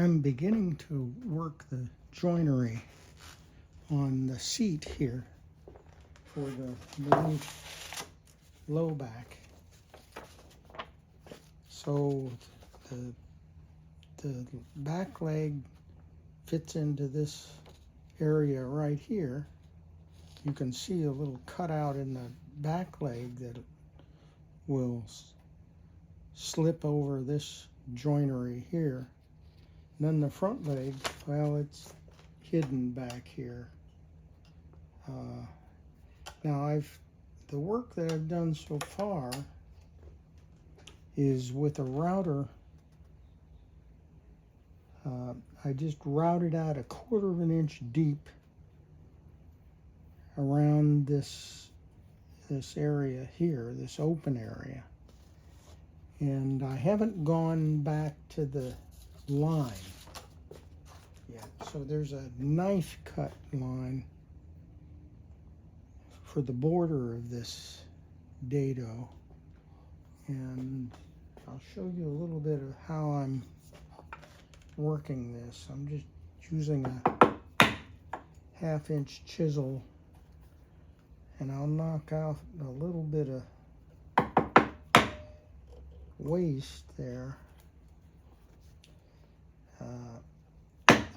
I'm beginning to work the joinery on the seat here for the Maloof low back. So the back leg fits into this area right here. You can see a little cutout in the back leg that will slip over this joinery here. And then the front leg, well, it's hidden back here. Now the work that I've done so far is with a router. I just routed out 1/4 of an inch deep around this area here, this open area. And I haven't gone back to the line yet. So there's a knife cut line for the border of this dado. And I'll show you a little bit of how I'm working this. I'm just using a 1/2 inch chisel, and I'll knock out a little bit of waste there.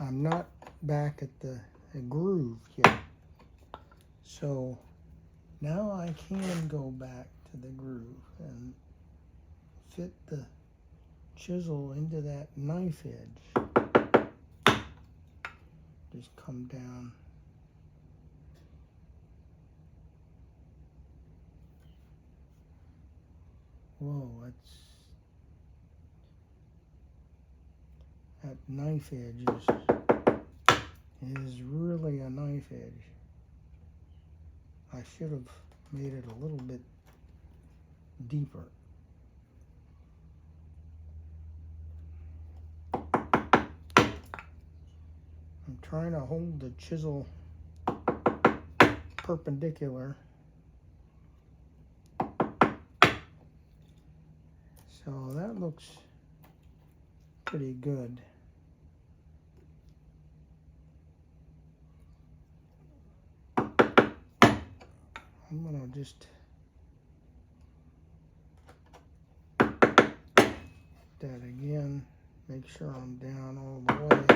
I'm not back at the groove yet, so now I can go back to the groove and fit the chisel into that knife edge. Just come down. Whoa, that knife edge is really a knife edge. I should have made it a little bit deeper. I'm trying to hold the chisel perpendicular. So that looks pretty good. I'm gonna just that again, make sure I'm down all the way.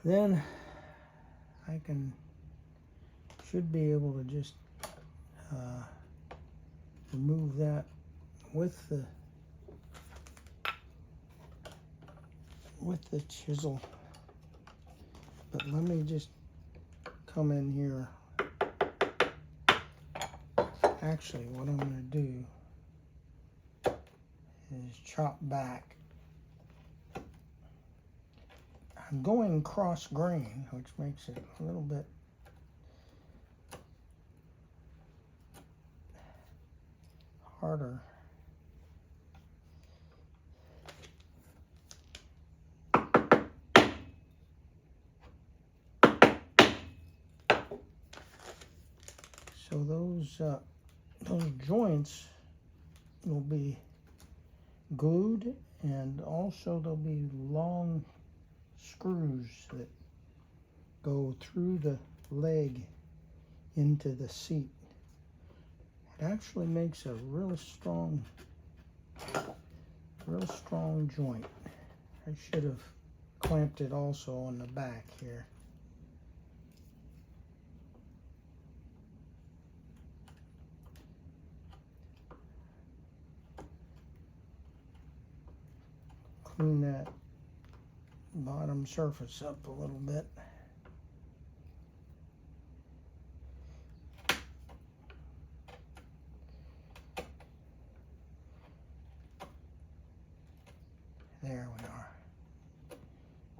Then I should be able to just remove that with the chisel. But let me just come in here. Actually, what I'm going to do is chop back. I'm going cross grain, which makes it a little bit harder. So those joints will be glued, and also there'll be long screws that go through the leg into the seat. It actually makes a real strong joint. I should have clamped it also on the back here. Clean that bottom surface up a little bit. There we are.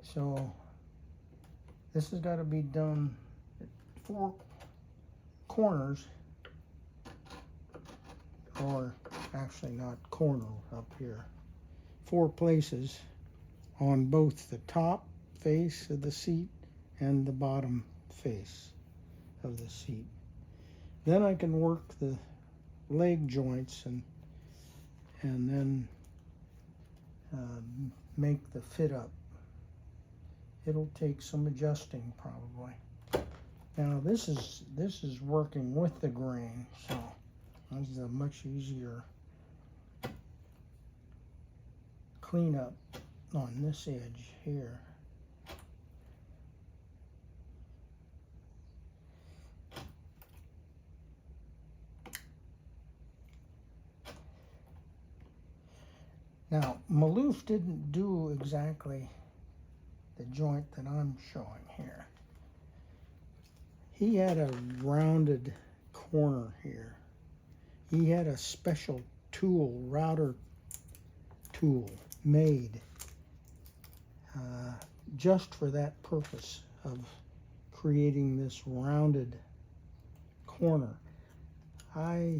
So this has got to be done at 4 corners, or actually not corner up here, 4 places on both the top face of the seat and the bottom face. of the seat. Then I can work the leg joints and then make the fit up. It'll take some adjusting probably. Now this is working with the grain, so this is a much easier cleanup on this edge here. Now, Maloof didn't do exactly the joint that I'm showing here. He had a rounded corner here. He had a special tool, router tool, made just for that purpose of creating this rounded corner. I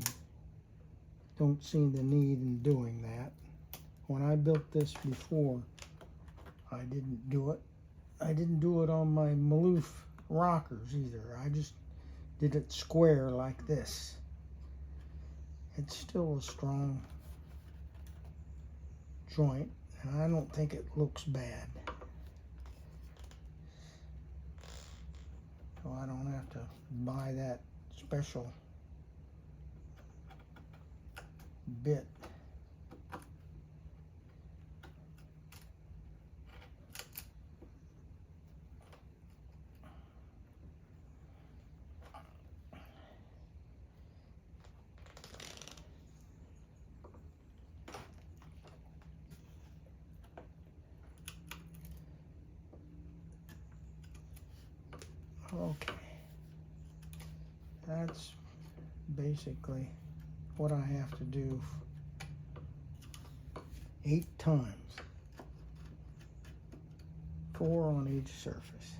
don't see the need in doing that. When I built this before, I didn't do it. I didn't do it on my Maloof rockers either. I just did it square like this. It's still a strong joint, and I don't think it looks bad. So I don't have to buy that special bit. Okay, that's basically what I have to do 8 times, 4 on each surface.